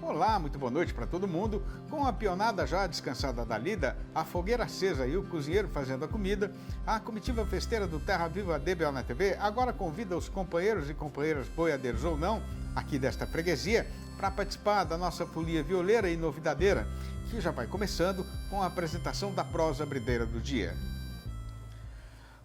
Olá, muito boa noite para todo mundo. Com a pionada já descansada da lida, a fogueira acesa e o cozinheiro fazendo a comida, a comitiva festeira do Terra Viva DBO na TV agora convida os companheiros e companheiras boiadeiros ou não, aqui desta freguesia, para participar da nossa folia violeira e novidadeira, que já vai começando com a apresentação da prosa brideira do dia.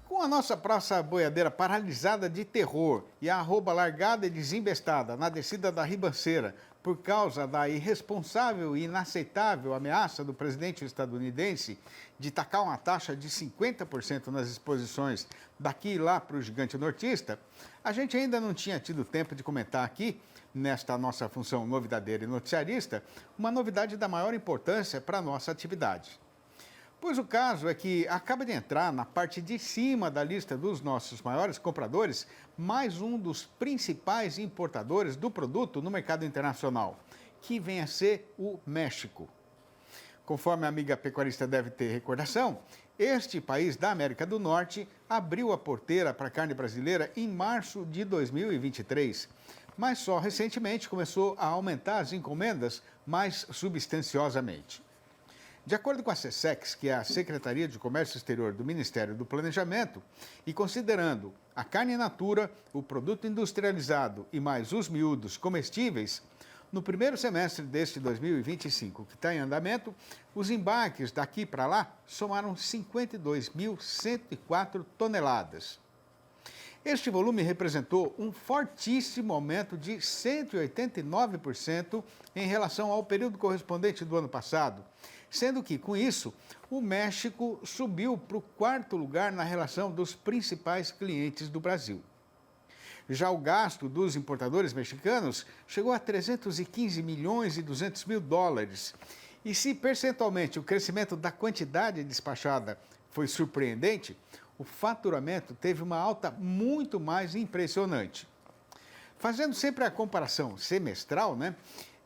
Com a nossa praça boiadeira paralisada de terror e a arroba largada e desembestada na descida da ribanceira por causa da irresponsável e inaceitável ameaça do presidente estadunidense de tacar uma taxa de 50% nas exposições daqui e lá para o gigante nortista, a gente ainda não tinha tido tempo de comentar aqui, nesta nossa função novidadeira e noticiarista, uma novidade da maior importância para a nossa atividade. Pois o caso é que acaba de entrar na parte de cima da lista dos nossos maiores compradores, mais um dos principais importadores do produto no mercado internacional, que vem a ser o México. Conforme a amiga pecuarista deve ter recordação, este país da América do Norte abriu a porteira para a carne brasileira em março de 2023, mas só recentemente começou a aumentar as encomendas mais substanciosamente. De acordo com a SECEX, que é a Secretaria de Comércio Exterior do Ministério do Planejamento, e considerando a carne in natura, o produto industrializado e mais os miúdos comestíveis, no primeiro semestre deste 2025, que está em andamento, os embarques daqui para lá somaram 52.104 toneladas. Este volume representou um fortíssimo aumento de 189% em relação ao período correspondente do ano passado, sendo que, com isso, o México subiu para o quarto lugar na relação dos principais clientes do Brasil. Já o gasto dos importadores mexicanos chegou a 315 milhões e 200 mil dólares. E se percentualmente o crescimento da quantidade despachada foi surpreendente, o faturamento teve uma alta muito mais impressionante. Fazendo sempre a comparação semestral,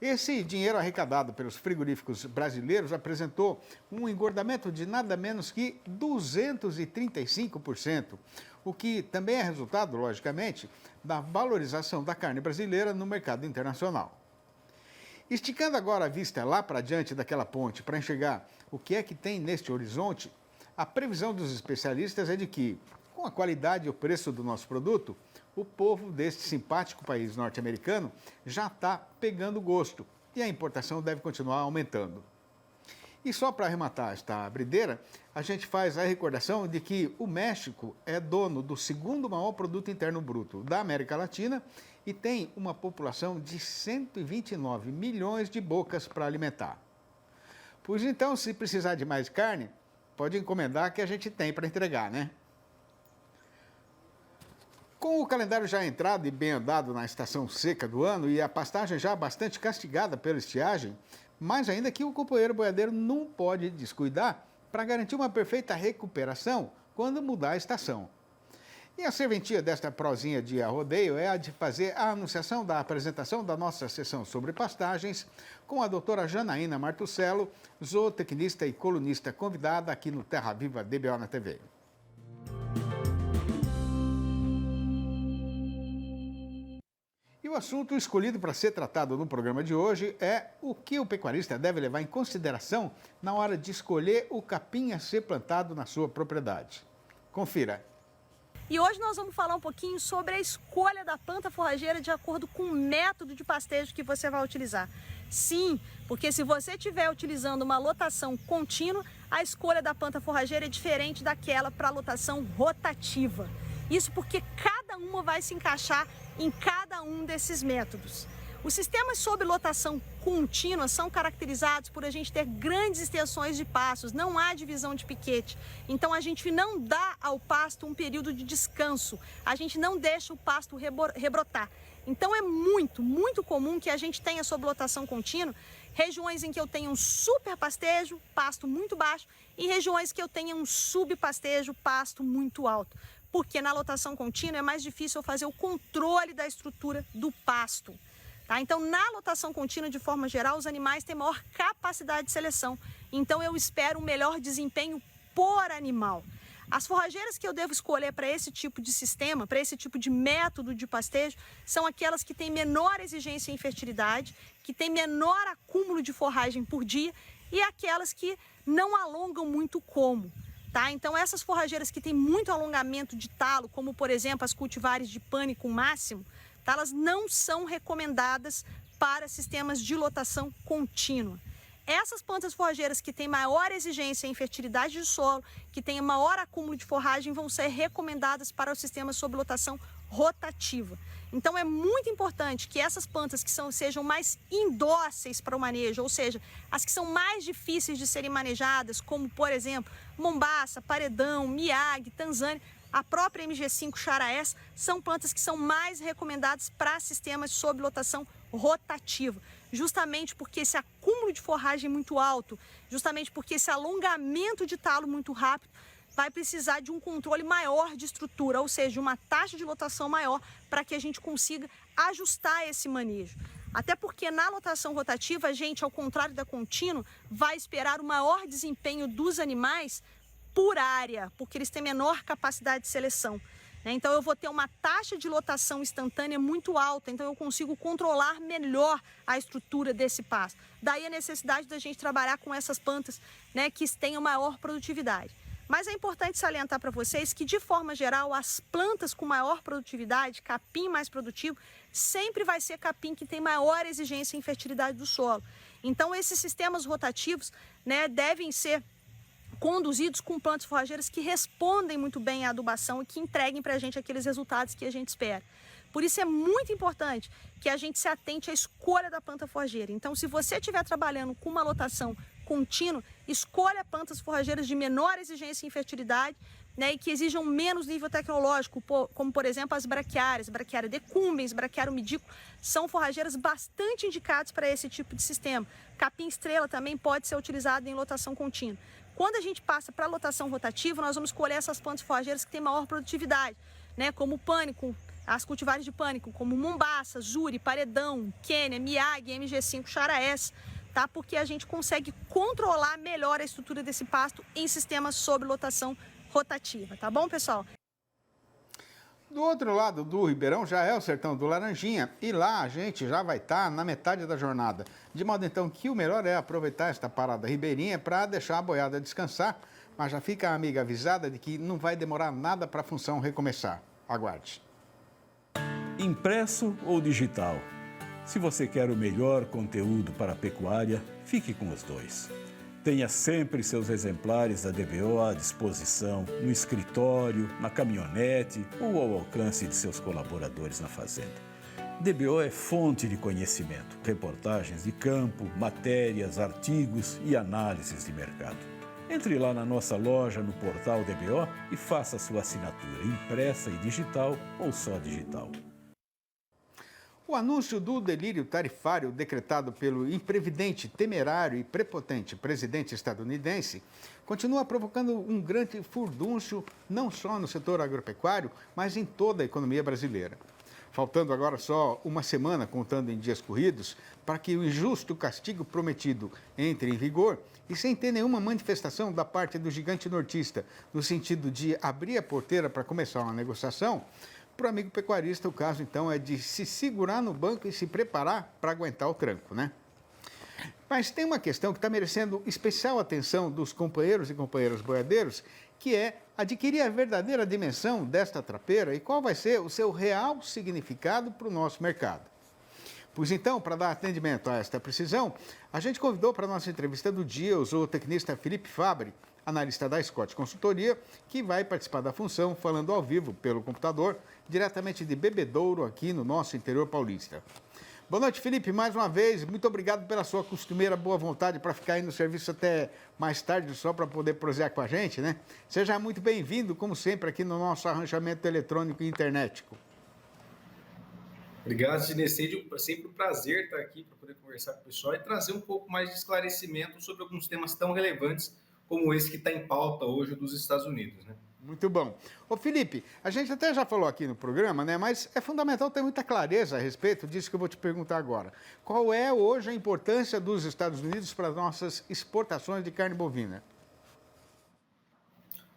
esse dinheiro arrecadado pelos frigoríficos brasileiros apresentou um engordamento de nada menos que 235%, o que também é resultado, logicamente, da valorização da carne brasileira no mercado internacional. Esticando agora a vista lá para diante daquela ponte para enxergar o que é que tem neste horizonte, a previsão dos especialistas é de que, com a qualidade e o preço do nosso produto, o povo deste simpático país norte-americano já está pegando gosto e a importação deve continuar aumentando. E só para arrematar esta brideira, a gente faz a recordação de que o México é dono do segundo maior produto interno bruto da América Latina e tem uma população de 129 milhões de bocas para alimentar. Pois então, se precisar de mais carne, pode encomendar que a gente tem para entregar, Com o calendário já entrado e bem andado na estação seca do ano e a pastagem já bastante castigada pela estiagem, mais ainda que o companheiro boiadeiro não pode descuidar para garantir uma perfeita recuperação quando mudar a estação. E a serventia desta prosinha de arrodeio é a de fazer a anunciação da apresentação da nossa sessão sobre pastagens com a doutora Janaína Martuccello, zootecnista e colunista convidada aqui no Terra Viva DBO na TV. E o assunto escolhido para ser tratado no programa de hoje é o que o pecuarista deve levar em consideração na hora de escolher o capim a ser plantado na sua propriedade. Confira. E hoje nós vamos falar um pouquinho sobre a escolha da planta forrageira de acordo com o método de pastejo que você vai utilizar. Sim, porque se você estiver utilizando uma lotação contínua, a escolha da planta forrageira é diferente daquela para lotação rotativa. Isso porque cada uma vai se encaixar em cada um desses métodos. Os sistemas sob lotação contínua são caracterizados por a gente ter grandes extensões de pastos, não há divisão de piquete. Então a gente não dá ao pasto um período de descanso, a gente não deixa o pasto rebrotar. Então é muito comum que a gente tenha sob lotação contínua regiões em que eu tenho um super pastejo, pasto muito baixo, e regiões que eu tenha um subpastejo, pasto muito alto. Porque na lotação contínua é mais difícil eu fazer o controle da estrutura do pasto. Tá? Então, na lotação contínua, de forma geral, os animais têm maior capacidade de seleção. Então, eu espero um melhor desempenho por animal. As forrageiras que eu devo escolher para esse tipo de sistema, para esse tipo de método de pastejo, são aquelas que têm menor exigência em fertilidade, que têm menor acúmulo de forragem por dia e aquelas que não alongam muito o como. Tá? Então essas forrageiras que têm muito alongamento de talo, como por exemplo as cultivares de pânico máximo, tá? Elas não são recomendadas para sistemas de lotação contínua. Essas plantas forrageiras que têm maior exigência em fertilidade de solo, que têm maior acúmulo de forragem, vão ser recomendadas para o sistema sob lotação rotativa. Então é muito importante que essas plantas que sejam mais indóceis para o manejo, ou seja, as que são mais difíceis de serem manejadas, como por exemplo, mombaça, paredão, miag, tanzânia, a própria MG5 Charaés, são plantas que são mais recomendadas para sistemas sob lotação rotativa, justamente porque esse acúmulo de forragem muito alto, justamente porque esse alongamento de talo muito rápido, vai precisar de um controle maior de estrutura, ou seja, uma taxa de lotação maior para que a gente consiga ajustar esse manejo. Até porque na lotação rotativa, a gente, ao contrário da contínua, vai esperar o maior desempenho dos animais por área, porque eles têm menor capacidade de seleção. Então eu vou ter uma taxa de lotação instantânea muito alta, então eu consigo controlar melhor a estrutura desse pasto. Daí a necessidade da gente trabalhar com essas plantas, né, que tenham maior produtividade. Mas é importante salientar para vocês que, de forma geral, as plantas com maior produtividade, capim mais produtivo, sempre vai ser capim que tem maior exigência em fertilidade do solo. Então, esses sistemas rotativos, né, devem ser conduzidos com plantas forrageiras que respondem muito bem à adubação e que entreguem para a gente aqueles resultados que a gente espera. Por isso é muito importante que a gente se atente à escolha da planta forrageira. Então, se você estiver trabalhando com uma lotação contínua, escolha plantas forrageiras de menor exigência em fertilidade, né, e que exijam menos nível tecnológico, como por exemplo as braquiárias, Braquiária decumbens, Braquiária midico, são forrageiras bastante indicadas para esse tipo de sistema. Capim estrela também pode ser utilizado em lotação contínua. Quando a gente passa para a lotação rotativa, nós vamos escolher essas plantas forrageiras que têm maior produtividade, né, como pânico, as cultivares de pânico, como mombaça, zuri, paredão, quênia, miag, MG5 Charaés, tá? Porque a gente consegue controlar melhor a estrutura desse pasto em sistemas sob lotação rotativa, tá bom, pessoal? Do outro lado do Ribeirão já é o sertão do Laranjinha e lá a gente já vai estar na metade da jornada. De modo então que o melhor é aproveitar esta parada ribeirinha para deixar a boiada descansar, mas já fica a amiga avisada de que não vai demorar nada para a função recomeçar. Aguarde. Impresso ou digital? Se você quer o melhor conteúdo para a pecuária, fique com os dois. Tenha sempre seus exemplares da DBO à disposição, no escritório, na caminhonete ou ao alcance de seus colaboradores na fazenda. DBO é fonte de conhecimento, reportagens de campo, matérias, artigos e análises de mercado. Entre lá na nossa loja no portal DBO e faça sua assinatura impressa e digital ou só digital. O anúncio do delírio tarifário decretado pelo imprevidente, temerário e prepotente presidente estadunidense continua provocando um grande furdúncio não só no setor agropecuário, mas em toda a economia brasileira. Faltando agora só uma semana, contando em dias corridos, para que o injusto castigo prometido entre em vigor e sem ter nenhuma manifestação da parte do gigante nortista no sentido de abrir a porteira para começar uma negociação, para o amigo pecuarista, o caso, então, é de se segurar no banco e se preparar para aguentar o tranco, né? Mas tem uma questão que está merecendo especial atenção dos companheiros e companheiras boiadeiros, que é adquirir a verdadeira dimensão desta trapeira e qual vai ser o seu real significado para o nosso mercado. Pois então, para dar atendimento a esta precisão, a gente convidou para a nossa entrevista do dia o zootecnista Felipe Fabbri, analista da Scott Consultoria, que vai participar da função falando ao vivo pelo computador, diretamente de Bebedouro, aqui no nosso interior paulista. Boa noite, Felipe, mais uma vez. Muito obrigado pela sua costumeira boa vontade para ficar aí no serviço até mais tarde, só para poder prosear com a gente, né? Seja muito bem-vindo, como sempre, aqui no nosso arranjamento eletrônico e internetico. Obrigado, Ginecídio. É sempre um prazer estar aqui para poder conversar com o pessoal e trazer um pouco mais de esclarecimento sobre alguns temas tão relevantes como esse que está em pauta hoje dos Estados Unidos, né? Muito bom. Ô Felipe, a gente até já falou aqui no programa, né? Mas é fundamental ter muita clareza a respeito disso que eu vou te perguntar agora. Qual é hoje a importância dos Estados Unidos para as nossas exportações de carne bovina?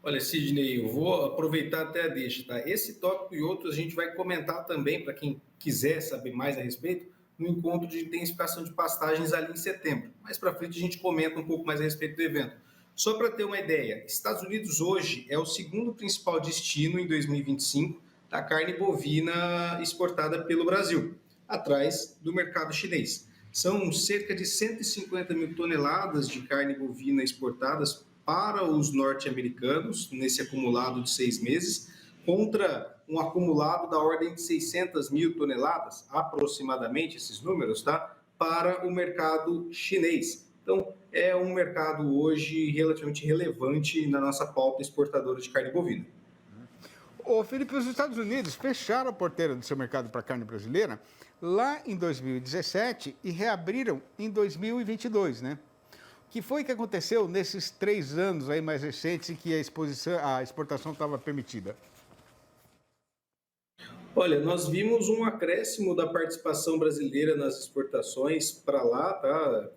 Olha, Sidney, eu vou aproveitar até a deixa, tá? Esse tópico e outros a gente vai comentar também, para quem quiser saber mais a respeito, no encontro de intensificação de pastagens ali em setembro. Mais para frente a gente comenta um pouco mais a respeito do evento. Só para ter uma ideia, Estados Unidos hoje é o segundo principal destino em 2025 da carne bovina exportada pelo Brasil, atrás do mercado chinês. São cerca de 150 mil toneladas de carne bovina exportadas para os norte-americanos, nesse acumulado de 6 meses, contra um acumulado da ordem de 600 mil toneladas, aproximadamente, esses números, tá? Para o mercado chinês. Então, é um mercado hoje relativamente relevante na nossa pauta exportadora de carne bovina. Ô, Felipe, os Estados Unidos fecharam a porteira do seu mercado para carne brasileira lá em 2017 e reabriram em 2022, né? O que foi que aconteceu nesses 3 anos aí mais recentes em que a exportação estava permitida? Olha, nós vimos um acréscimo da participação brasileira nas exportações para lá, tá?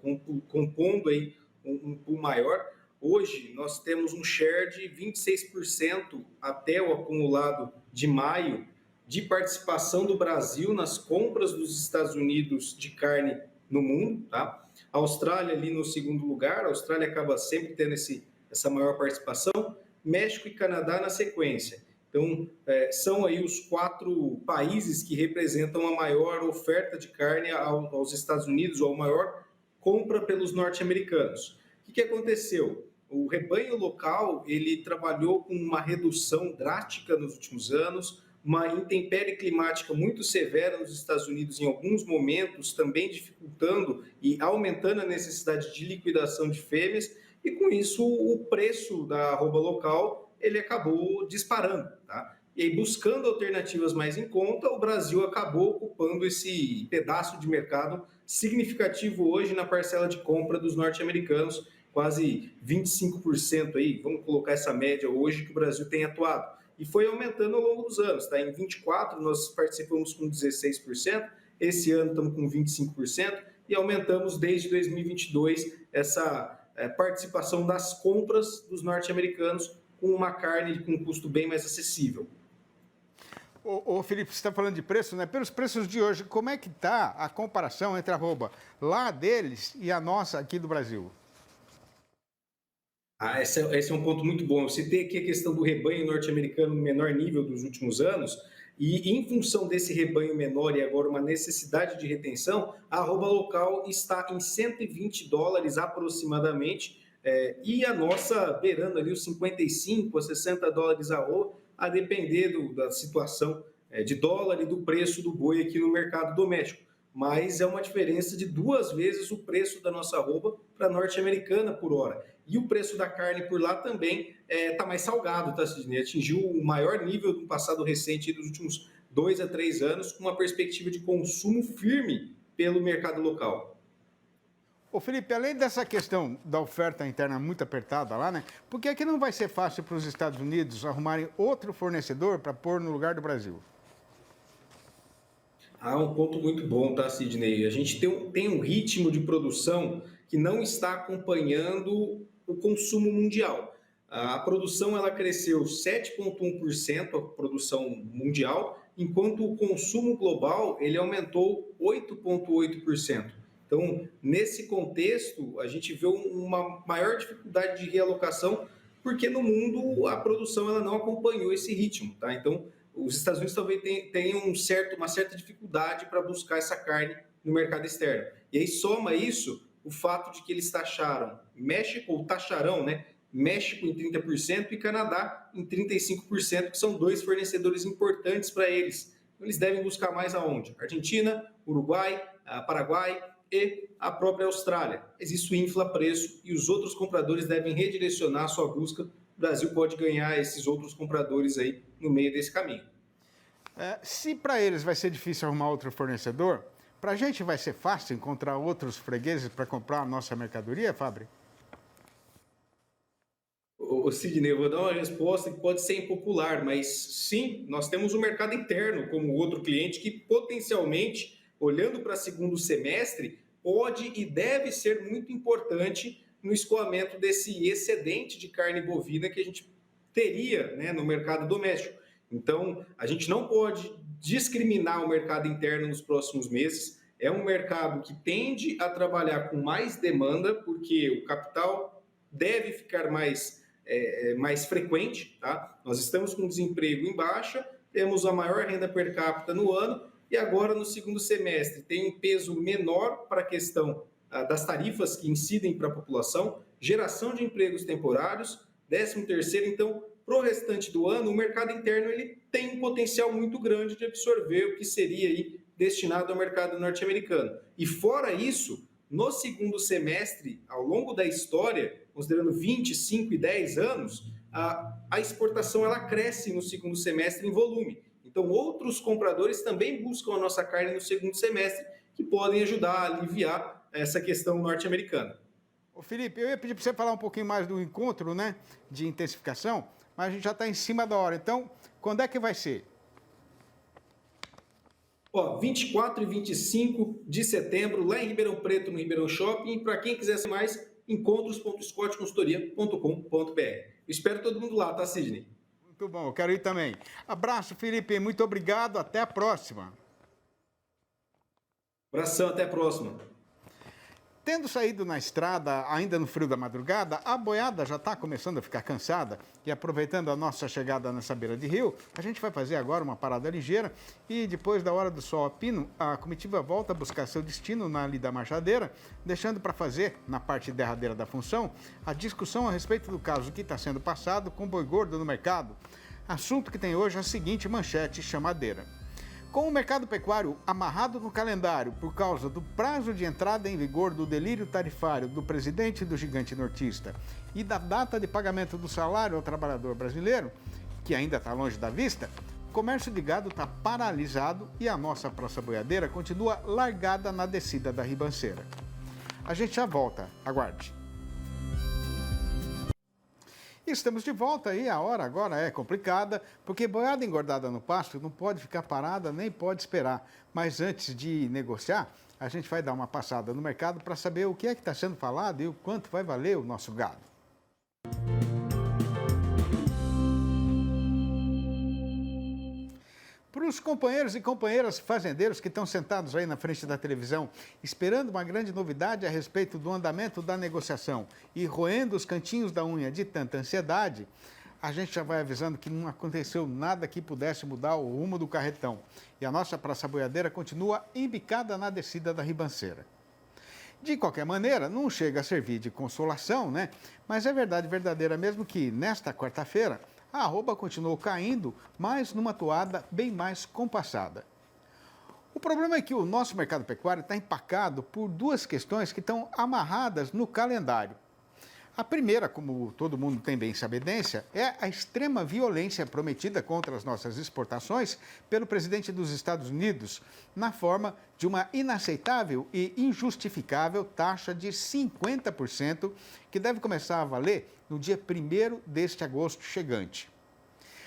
Compondo aí um pool maior. Hoje, nós temos um share de 26% até o acumulado de maio de participação do Brasil nas compras dos Estados Unidos de carne no mundo, tá? A Austrália ali no segundo lugar, a Austrália acaba sempre tendo essa maior participação, México e Canadá na sequência. Então, são aí os 4 países que representam a maior oferta de carne aos Estados Unidos, ou a maior compra pelos norte-americanos. O que aconteceu? O rebanho local, ele trabalhou com uma redução drástica nos últimos anos, uma intempérie climática muito severa nos Estados Unidos em alguns momentos, também dificultando e aumentando a necessidade de liquidação de fêmeas, e com isso o preço da arroba local ele acabou disparando, tá? E aí, buscando alternativas mais em conta, o Brasil acabou ocupando esse pedaço de mercado significativo hoje na parcela de compra dos norte-americanos, quase 25% aí, vamos colocar essa média hoje que o Brasil tem atuado. E foi aumentando ao longo dos anos, tá? Em 24 nós participamos com 16%, esse ano estamos com 25% e aumentamos desde 2022 essa participação das compras dos norte-americanos com uma carne com um custo bem mais acessível. Ô Felipe, você está falando de preço, né? Pelos preços de hoje, como é que está a comparação entre a arroba lá deles e a nossa aqui do Brasil? Esse é um ponto muito bom. Eu citei aqui a questão do rebanho norte-americano no menor nível dos últimos anos, e em função desse rebanho menor e agora uma necessidade de retenção, a arroba local está em $120 aproximadamente, e a nossa beirando ali os 55 a 60 dólares a arroba, a depender da situação de dólar e do preço do boi aqui no mercado doméstico. Mas é uma diferença de 2 vezes o preço da nossa arroba para a norte-americana por hora. E o preço da carne por lá também está mais salgado, tá, Sidney? Atingiu o maior nível do passado recente dos últimos 2 a 3 anos, com uma perspectiva de consumo firme pelo mercado local. Ô Felipe, além dessa questão da oferta interna muito apertada lá, né? Por que é que não vai ser fácil para os Estados Unidos arrumarem outro fornecedor para pôr no lugar do Brasil? Um ponto muito bom, tá, Sidney? A gente tem um ritmo de produção que não está acompanhando o consumo mundial. A produção ela cresceu 7,1%, a produção mundial, enquanto o consumo global ele aumentou 8,8%. Então, nesse contexto, a gente vê uma maior dificuldade de realocação, porque no mundo a produção ela não acompanhou esse ritmo, tá? Então, os Estados Unidos talvez tenham uma certa dificuldade para buscar essa carne no mercado externo. E aí soma isso o fato de que eles taxaram México, ou taxarão, né? México em 30% e Canadá em 35%, que são 2 fornecedores importantes para eles. Então, eles devem buscar mais aonde? Argentina, Uruguai, Paraguai e a própria Austrália. Mas isso infla preço e os outros compradores devem redirecionar a sua busca. O Brasil pode ganhar esses outros compradores aí no meio desse caminho. Se para eles vai ser difícil arrumar outro fornecedor, para a gente vai ser fácil encontrar outros fregueses para comprar a nossa mercadoria, Fábio? Sidney, eu vou dar uma resposta que pode ser impopular, mas sim, nós temos um mercado interno como outro cliente que potencialmente, olhando para segundo semestre, pode e deve ser muito importante no escoamento desse excedente de carne bovina que a gente teria, né, no mercado doméstico. Então, a gente não pode discriminar o mercado interno nos próximos meses. É um mercado que tende a trabalhar com mais demanda, porque o capital deve ficar mais frequente. Tá? Nós estamos com desemprego em baixa, temos a maior renda per capita no ano, e agora no segundo semestre tem um peso menor para a questão das tarifas que incidem para a população, geração de empregos temporários, 13º, então, para o restante do ano, o mercado interno ele tem um potencial muito grande de absorver o que seria aí destinado ao mercado norte-americano. E fora isso, no segundo semestre, ao longo da história, considerando 20, 5 e 10 anos, a exportação ela cresce no segundo semestre em volume. Então, outros compradores também buscam a nossa carne no segundo semestre, que podem ajudar a aliviar essa questão norte-americana. Ô Felipe, eu ia pedir para você falar um pouquinho mais do encontro, né, de intensificação, mas a gente já está em cima da hora. Então, quando é que vai ser? 24 e 25 de setembro, lá em Ribeirão Preto, no Ribeirão Shopping. E para quem quiser saber mais, encontros.scottconsultoria.com.br. Espero todo mundo lá, tá, Sidney? Muito bom, eu quero ir também. Abraço, Felipe, muito obrigado, até a próxima. Abração, até a próxima. Tendo saído na estrada, ainda no frio da madrugada, a boiada já está começando a ficar cansada e aproveitando a nossa chegada nessa beira de rio, a gente vai fazer agora uma parada ligeira e depois da hora do sol a pino, a comitiva volta a buscar seu destino na ali da Marchadeira, deixando para fazer, na parte derradeira da função, a discussão a respeito do caso que está sendo passado com boi gordo no mercado. Assunto que tem hoje a seguinte manchete chamadeira. Com o mercado pecuário amarrado no calendário por causa do prazo de entrada em vigor do delírio tarifário do presidente do gigante nortista e da data de pagamento do salário ao trabalhador brasileiro, que ainda está longe da vista, o comércio de gado está paralisado e a nossa praça boiadeira continua largada na descida da ribanceira. A gente já volta, aguarde. Estamos de volta e a hora agora é complicada, porque boiada engordada no pasto não pode ficar parada nem pode esperar. Mas antes de negociar, a gente vai dar uma passada no mercado para saber o que é que está sendo falado e o quanto vai valer o nosso gado. Para os companheiros e companheiras fazendeiros que estão sentados aí na frente da televisão, esperando uma grande novidade a respeito do andamento da negociação e roendo os cantinhos da unha de tanta ansiedade, a gente já vai avisando que não aconteceu nada que pudesse mudar o rumo do carretão. E a nossa praça boiadeira continua embicada na descida da ribanceira. De qualquer maneira, não chega a servir de consolação, né? Mas é verdade verdadeira mesmo que nesta quarta-feira, a arroba continuou caindo, mas numa toada bem mais compassada. O problema é que o nosso mercado pecuário está empacado por duas questões que estão amarradas no calendário. A primeira, como todo mundo tem bem sabedência, é a extrema violência prometida contra as nossas exportações pelo presidente dos Estados Unidos, na forma de uma inaceitável e injustificável taxa de 50%, que deve começar a valer no dia 1º deste agosto chegante.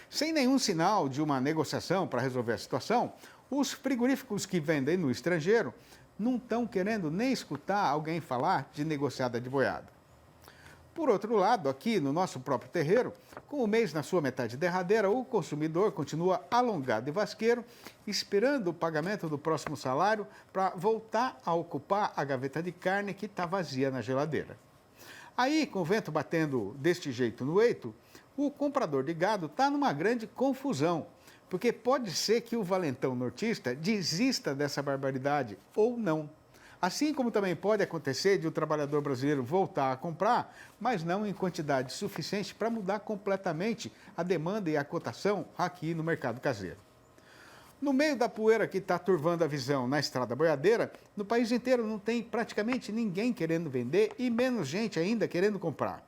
Sem nenhum sinal de uma negociação para resolver a situação, os frigoríficos que vendem no estrangeiro não estão querendo nem escutar alguém falar de negociada de boiada. Por outro lado, aqui no nosso próprio terreiro, com o mês na sua metade derradeira, o consumidor continua alongado e vasqueiro, esperando o pagamento do próximo salário para voltar a ocupar a gaveta de carne que está vazia na geladeira. Aí, com o vento batendo deste jeito no eito, o comprador de gado está numa grande confusão, porque pode ser que o valentão nortista desista dessa barbaridade ou não. Assim como também pode acontecer de o trabalhador brasileiro voltar a comprar, mas não em quantidade suficiente para mudar completamente a demanda e a cotação aqui no mercado caseiro. No meio da poeira que está turvando a visão na estrada boiadeira, no país inteiro não tem praticamente ninguém querendo vender e menos gente ainda querendo comprar.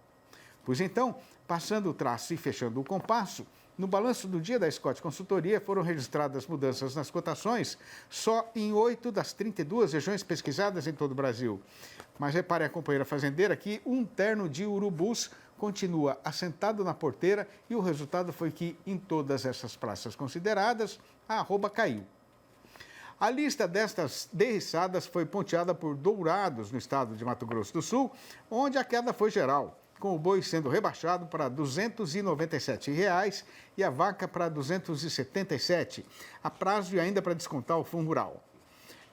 Pois então, passando o traço e fechando o compasso, no balanço do dia da Scott Consultoria foram registradas mudanças nas cotações só em 8 das 32 regiões pesquisadas em todo o Brasil. Mas repare a companheira fazendeira que um terno de urubus continua assentado na porteira e o resultado foi que em todas essas praças consideradas, a arroba caiu. A lista destas derriçadas foi ponteada por Dourados, no estado de Mato Grosso do Sul, onde a queda foi geral, com o boi sendo rebaixado para R$ 297,00 e a vaca para R$ 277, a prazo e ainda para descontar o fundo rural.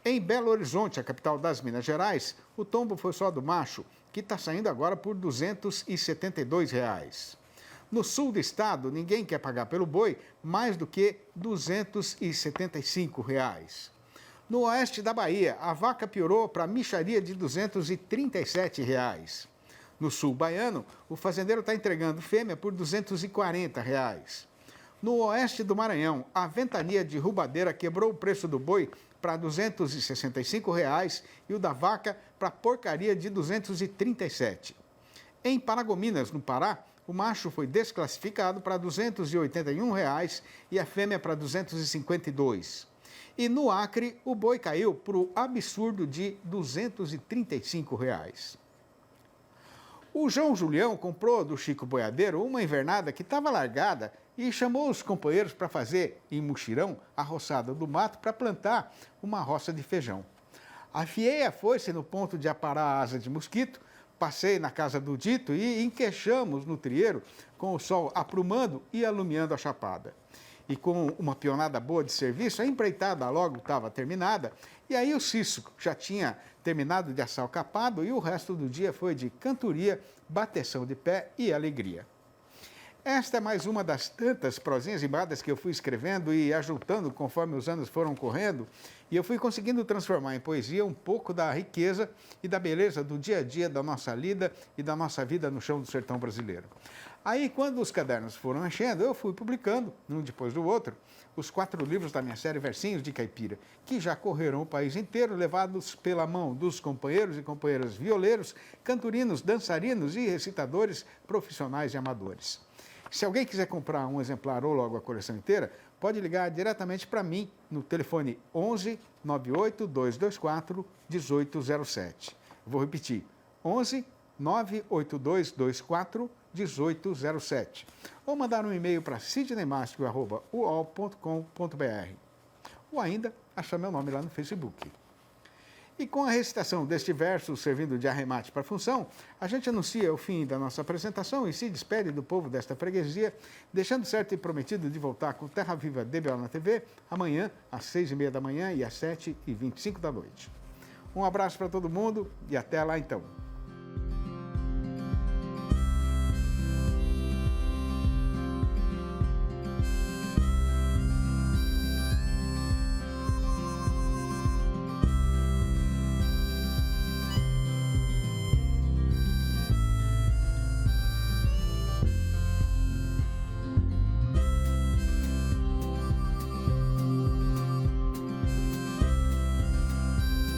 Em Belo Horizonte, a capital das Minas Gerais, o tombo foi só do macho, que está saindo agora por R$ 272,00. No sul do estado, ninguém quer pagar pelo boi mais do que R$ 275,00. No oeste da Bahia, a vaca piorou para a mixaria de R$ 237,00. No sul baiano, o fazendeiro está entregando fêmea por R$ 240,00. No oeste do Maranhão, a ventania de Rubadeira quebrou o preço do boi para R$ 265,00 e o da vaca para porcaria de R$ 237. Em Paragominas, no Pará, o macho foi desclassificado para R$ 281,00 e a fêmea para R$ 252. E no Acre, o boi caiu para o absurdo de R$ 235,00. O João Julião comprou do Chico Boiadeiro uma invernada que estava largada e chamou os companheiros para fazer, em muxirão, a roçada do mato para plantar uma roça de feijão. Afiei a foice no ponto de aparar a asa de mosquito, passei na casa do dito e enqueixamos no trieiro com o sol aprumando e alumiando a chapada. E com uma pionada boa de serviço, a empreitada logo estava terminada, e aí o Cício já tinha terminado de assar o capado e o resto do dia foi de cantoria, bateção de pé e alegria. Esta é mais uma das tantas prosinhas e badas que eu fui escrevendo e ajuntando conforme os anos foram correndo, e eu fui conseguindo transformar em poesia um pouco da riqueza e da beleza do dia a dia da nossa lida e da nossa vida no chão do sertão brasileiro. Aí, quando os cadernos foram enchendo, eu fui publicando, um depois do outro, os 4 livros da minha série Versinhos de Caipira, que já correram o país inteiro, levados pela mão dos companheiros e companheiras violeiros, canturinos, dançarinos e recitadores profissionais e amadores. Se alguém quiser comprar um exemplar ou logo a coleção inteira, pode ligar diretamente para mim no telefone 11 98 224 1807. Vou repetir, 11 98224 1807. Ou mandar um e-mail para sidneymastro@uol.com.br. Ou ainda achar meu nome lá no Facebook. E com a recitação deste verso servindo de arremate para a função, a gente anuncia o fim da nossa apresentação e se despede do povo desta freguesia, deixando certo e prometido de voltar com Terra Viva DBO na TV amanhã, às 6h30 da manhã e às 7h25 da noite. Um abraço para todo mundo e até lá então.